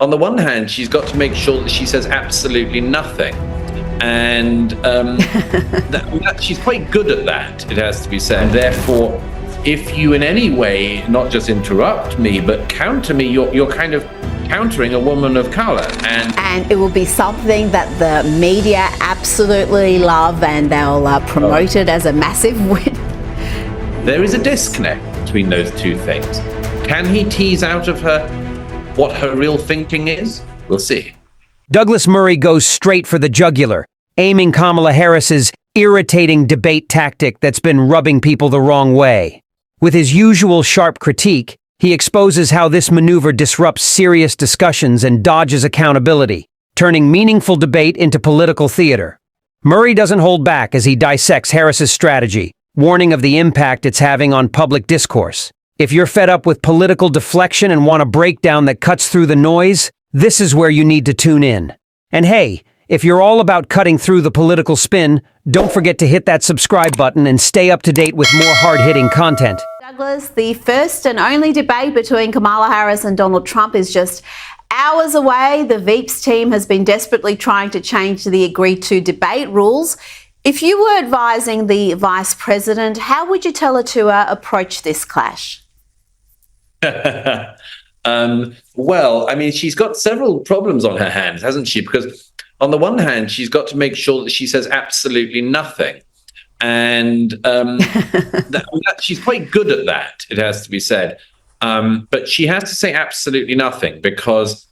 on the one hand, she's got to make sure that she says absolutely nothing. And she's quite good at that, it has to be said. And therefore, if you in any way not just interrupt me, but counter me, you're kind of countering a woman of color. And it will be something that the media absolutely love, and they'll promote it as a massive win. There is a disconnect between those two things. Can he tease out of her what her real thinking is? We'll see. Douglas Murray goes straight for the jugular, aiming Kamala Harris's irritating debate tactic that's been rubbing people the wrong way. With his usual sharp critique, he exposes how this maneuver disrupts serious discussions and dodges accountability, turning meaningful debate into political theater. Murray doesn't hold back as he dissects Harris's strategy, warning of the impact it's having on public discourse. If you're fed up with political deflection and want a breakdown that cuts through the noise, this is where you need to tune in. And hey, if you're all about cutting through the political spin, don't forget to hit that subscribe button and stay up to date with more hard-hitting content. Douglas, the first and only debate between Kamala Harris and Donald Trump is just hours away. The Veeps team has been desperately trying to change the agreed-to debate rules. If you were advising the vice president, how would you tell her to approach this clash? Well, I mean, she's got several problems on her hands, hasn't she? Because on the one hand, she's got to make sure that she says absolutely nothing. And she's quite good at that, it has to be said. But she has to say absolutely nothing because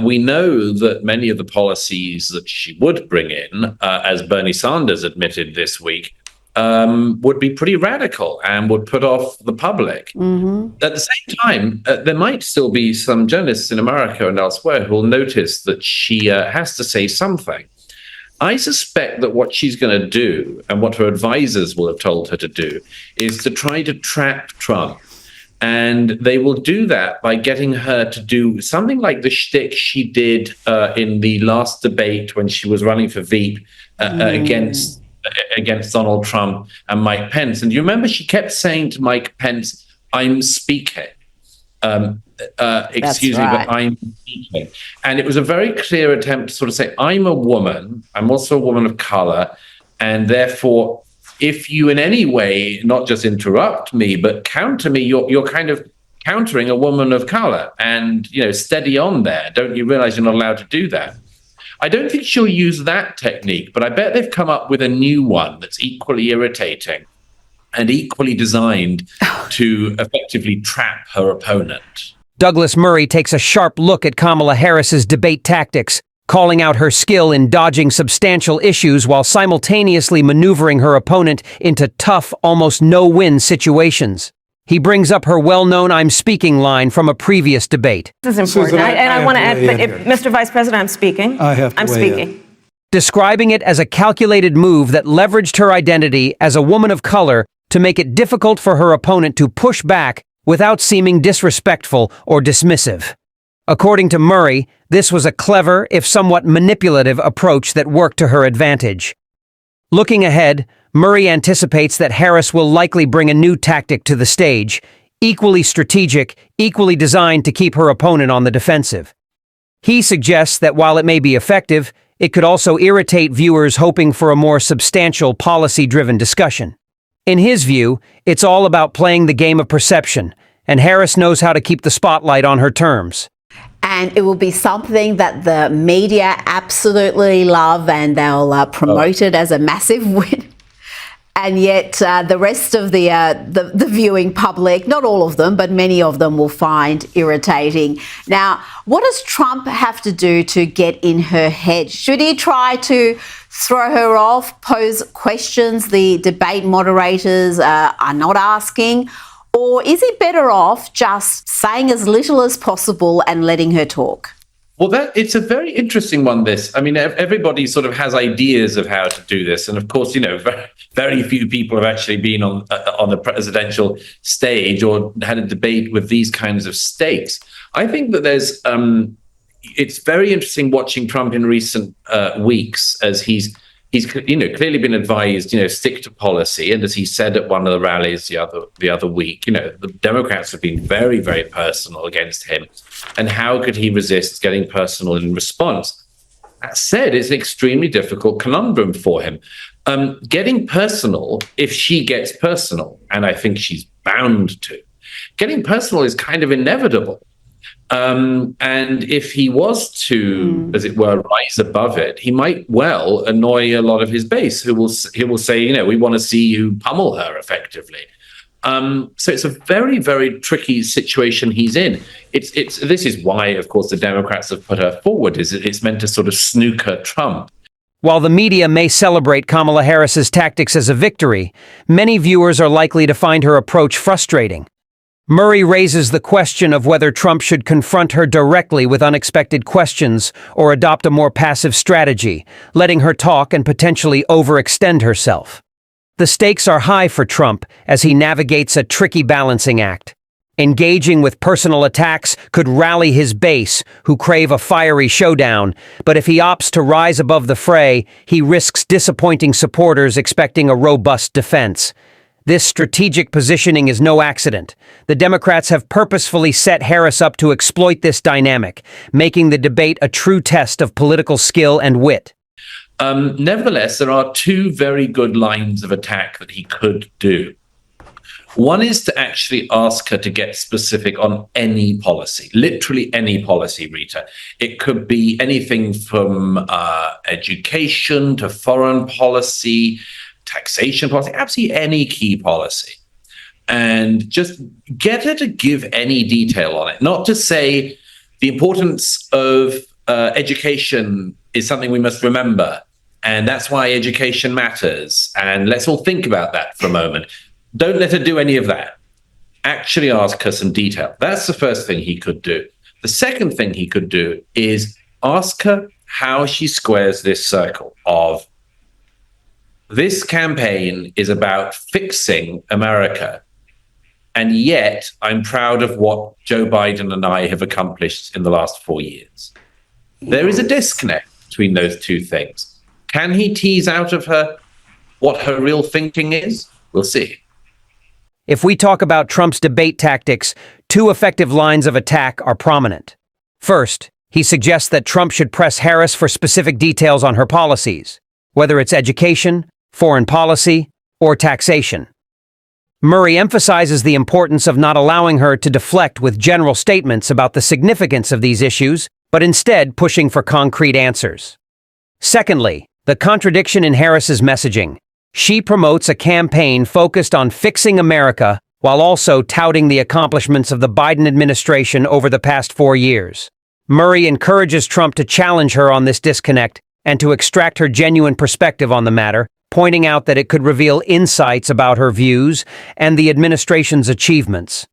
we know that many of the policies that she would bring in, as Bernie Sanders admitted this week, would be pretty radical and would put off the public. Mm-hmm. At the same time, there might still be some journalists in America and elsewhere who will notice that she has to say something. I suspect that what she's going to do, and what her advisors will have told her to do, is to try to trap Trump. And they will do that by getting her to do something like the shtick she did in the last debate when she was running for Veep against Donald Trump and Mike Pence. And you remember she kept saying to Mike Pence, "I'm speaking." Excuse me, but I'm speaking. And it was a very clear attempt to sort of say, I'm a woman, I'm also a woman of color, and therefore, if you in any way not just interrupt me, but counter me, you're kind of countering a woman of color. And, you know, steady on there. Don't you realize you're not allowed to do that? I don't think she'll use that technique, but I bet they've come up with a new one that's equally irritating and equally designed to effectively trap her opponent. Douglas Murray takes a sharp look at Kamala Harris's debate tactics, calling out her skill in dodging substantial issues while simultaneously maneuvering her opponent into tough, almost no-win situations. He brings up her well-known "I'm speaking" line from a previous debate. This is important, and I want to add, but Mr. Vice President, I'm speaking. I'm speaking. Describing it as a calculated move that leveraged her identity as a woman of color to make it difficult for her opponent to push back without seeming disrespectful or dismissive. According to Murray, this was a clever, if somewhat manipulative, approach that worked to her advantage. Looking ahead, Murray anticipates that Harris will likely bring a new tactic to the stage, equally strategic, equally designed to keep her opponent on the defensive. He suggests that while it may be effective, it could also irritate viewers hoping for a more substantial, policy-driven discussion. In his view, it's all about playing the game of perception, and Harris knows how to keep the spotlight on her terms. And it will be something that the media absolutely love, and they'll promote it as a massive win. And yet the rest of the viewing public, not all of them, but many of them, will find irritating. Now, what does Trump have to do to get in her head? Should he try to throw her off, pose questions the debate moderators are not asking? Or is he better off just saying as little as possible and letting her talk? Well, it's a very interesting one, this. I mean, everybody sort of has ideas of how to do this. And of course, you know, very few people have actually been on the presidential stage or had a debate with these kinds of stakes. I think that it's very interesting watching Trump in recent weeks as he's he's clearly been advised, stick to policy. And as he said at one of the rallies the other week, the Democrats have been very, very personal against him. And how could he resist getting personal in response? That said, it's an extremely difficult conundrum for him. Getting personal, if she gets personal, and I think she's bound to, getting personal is kind of inevitable. And if he was to, as it were, rise above it, he might well annoy a lot of his base, who will say, we want to see you pummel her effectively. So it's a very, very tricky situation he's in. This is why, of course, the Democrats have put her forward. It's meant to sort of snooker Trump. While the media may celebrate Kamala Harris's tactics as a victory, many viewers are likely to find her approach frustrating. Murray raises the question of whether Trump should confront her directly with unexpected questions or adopt a more passive strategy, letting her talk and potentially overextend herself. The stakes are high for Trump as he navigates a tricky balancing act. Engaging with personal attacks could rally his base, who crave a fiery showdown, but if he opts to rise above the fray, he risks disappointing supporters expecting a robust defense. This strategic positioning is no accident. The Democrats have purposefully set Harris up to exploit this dynamic, making the debate a true test of political skill and wit. Nevertheless, there are two very good lines of attack that he could do. One is to actually ask her to get specific on any policy, literally any policy, Rita. It could be anything from education to foreign policy, taxation policy, absolutely any key policy. And just get her to give any detail on it, not to say the importance of education is something we must remember. And that's why education matters. And let's all think about that for a moment. Don't let her do any of that. Actually ask her some detail. That's the first thing he could do. The second thing he could do is ask her how she squares this circle of this campaign is about fixing America. And yet I'm proud of what Joe Biden and I have accomplished in the last 4 years. There is a disconnect between those two things. Can he tease out of her what her real thinking is? We'll see. If we talk about Trump's debate tactics, two effective lines of attack are prominent. First, he suggests that Trump should press Harris for specific details on her policies, whether it's education, foreign policy, or taxation. Murray emphasizes the importance of not allowing her to deflect with general statements about the significance of these issues, but instead pushing for concrete answers. Secondly, the contradiction in Harris's messaging. She promotes a campaign focused on fixing America while also touting the accomplishments of the Biden administration over the past 4 years. Murray encourages Trump to challenge her on this disconnect and to extract her genuine perspective on the matter, pointing out that it could reveal insights about her views and the administration's achievements.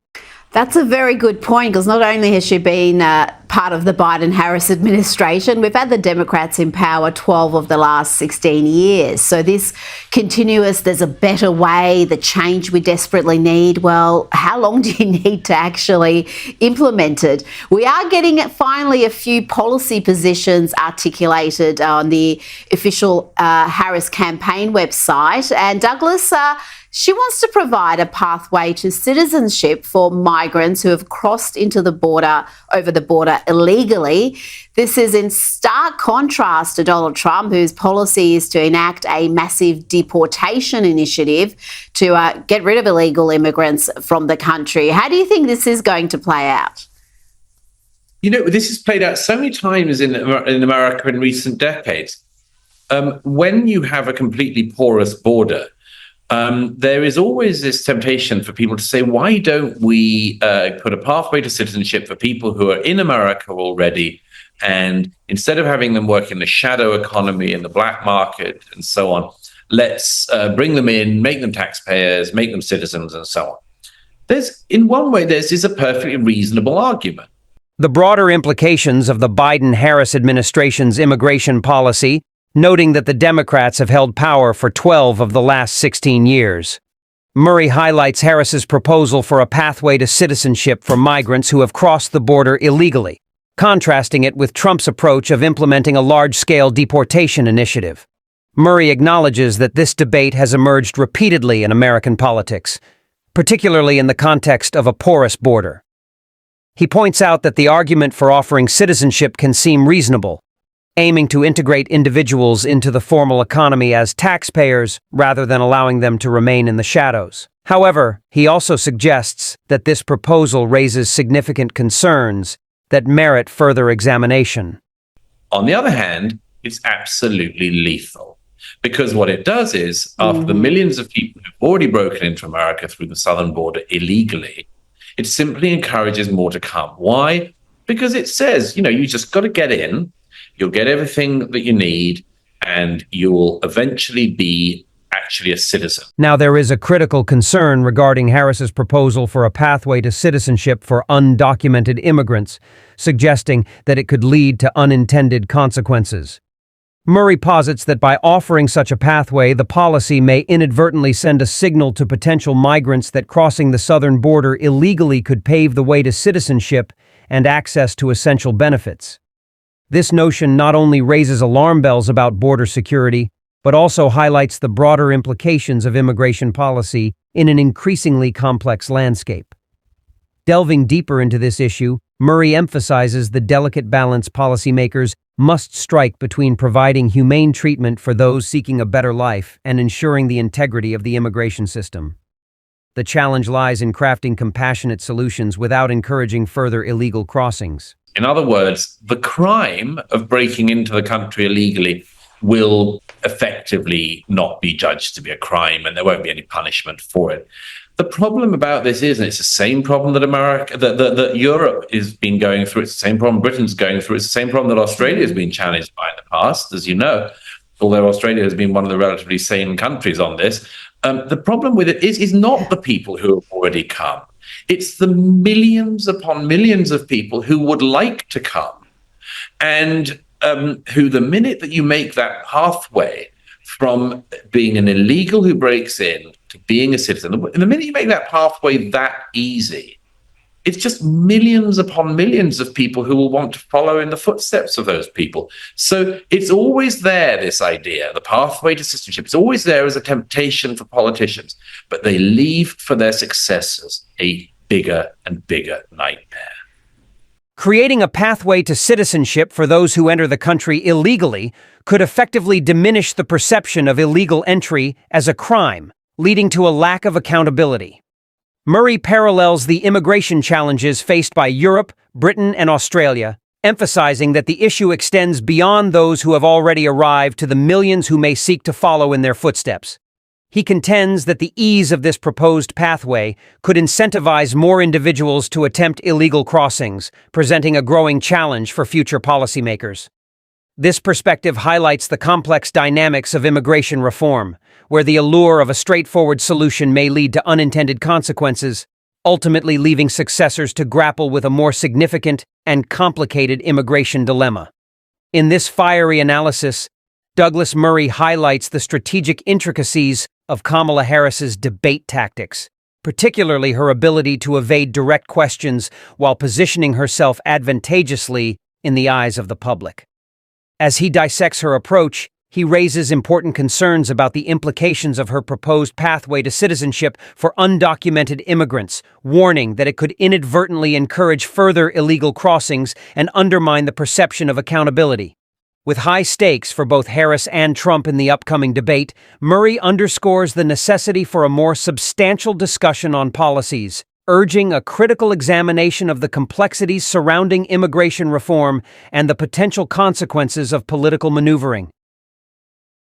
That's a very good point, because not only has she been part of the Biden-Harris administration, we've had the Democrats in power 12 of the last 16 years. So this continuous, there's a better way, the change we desperately need, well, how long do you need to actually implement it? We are getting finally a few policy positions articulated on the official Harris campaign website. And Douglas, she wants to provide a pathway to citizenship for migrants who have crossed over the border illegally. This is in stark contrast to Donald Trump, whose policy is to enact a massive deportation initiative to get rid of illegal immigrants from the country. How do you think this is going to play out? This has played out so many times in America in recent decades. When you have a completely porous border, there is always this temptation for people to say, why don't we put a pathway to citizenship for people who are in America already? And instead of having them work in the shadow economy and the black market and so on, let's bring them in, make them taxpayers, make them citizens and so on. In one way, this is a perfectly reasonable argument. The broader implications of the Biden-Harris administration's immigration policy, noting that the Democrats have held power for 12 of the last 16 years. Murray highlights Harris's proposal for a pathway to citizenship for migrants who have crossed the border illegally, contrasting it with Trump's approach of implementing a large-scale deportation initiative. Murray acknowledges that this debate has emerged repeatedly in American politics, particularly in the context of a porous border. He points out that the argument for offering citizenship can seem reasonable, aiming to integrate individuals into the formal economy as taxpayers rather than allowing them to remain in the shadows. However, he also suggests that this proposal raises significant concerns that merit further examination. On the other hand, it's absolutely lethal, because what it does is, after the millions of people who've already broken into America through the southern border illegally, it simply encourages more to come. Why? Because it says, you just got to get in, you'll get everything that you need, and you'll eventually be actually a citizen. Now, there is a critical concern regarding Harris's proposal for a pathway to citizenship for undocumented immigrants, suggesting that it could lead to unintended consequences. Murray posits that by offering such a pathway, the policy may inadvertently send a signal to potential migrants that crossing the southern border illegally could pave the way to citizenship and access to essential benefits. This notion not only raises alarm bells about border security, but also highlights the broader implications of immigration policy in an increasingly complex landscape. Delving deeper into this issue, Murray emphasizes the delicate balance policymakers must strike between providing humane treatment for those seeking a better life and ensuring the integrity of the immigration system. The challenge lies in crafting compassionate solutions without encouraging further illegal crossings. In other words, the crime of breaking into the country illegally will effectively not be judged to be a crime, and there won't be any punishment for it. The problem about this is, and it's the same problem that Europe has been going through, it's the same problem Britain's going through, it's the same problem that Australia has been challenged by in the past, as you know, although Australia has been one of the relatively sane countries on this. The problem with it is not the people who have already come. It's the millions upon millions of people who would like to come, and who, the minute that you make that pathway from being an illegal who breaks in to being a citizen, the minute you make that pathway that easy, it's just millions upon millions of people who will want to follow in the footsteps of those people. So it's always there, this idea, the pathway to citizenship, it's always there as a temptation for politicians, but they leave for their successors a bigger and bigger nightmare. Creating a pathway to citizenship for those who enter the country illegally could effectively diminish the perception of illegal entry as a crime, leading to a lack of accountability. Murray parallels the immigration challenges faced by Europe, Britain, and Australia, emphasizing that the issue extends beyond those who have already arrived to the millions who may seek to follow in their footsteps. He contends that the ease of this proposed pathway could incentivize more individuals to attempt illegal crossings, presenting a growing challenge for future policymakers. This perspective highlights the complex dynamics of immigration reform, where the allure of a straightforward solution may lead to unintended consequences, ultimately leaving successors to grapple with a more significant and complicated immigration dilemma. In this fiery analysis, Douglas Murray highlights the strategic intricacies of Kamala Harris's debate tactics, particularly her ability to evade direct questions while positioning herself advantageously in the eyes of the public. As he dissects her approach, he raises important concerns about the implications of her proposed pathway to citizenship for undocumented immigrants, warning that it could inadvertently encourage further illegal crossings and undermine the perception of accountability. With high stakes for both Harris and Trump in the upcoming debate, Murray underscores the necessity for a more substantial discussion on policies, urging a critical examination of the complexities surrounding immigration reform and the potential consequences of political maneuvering.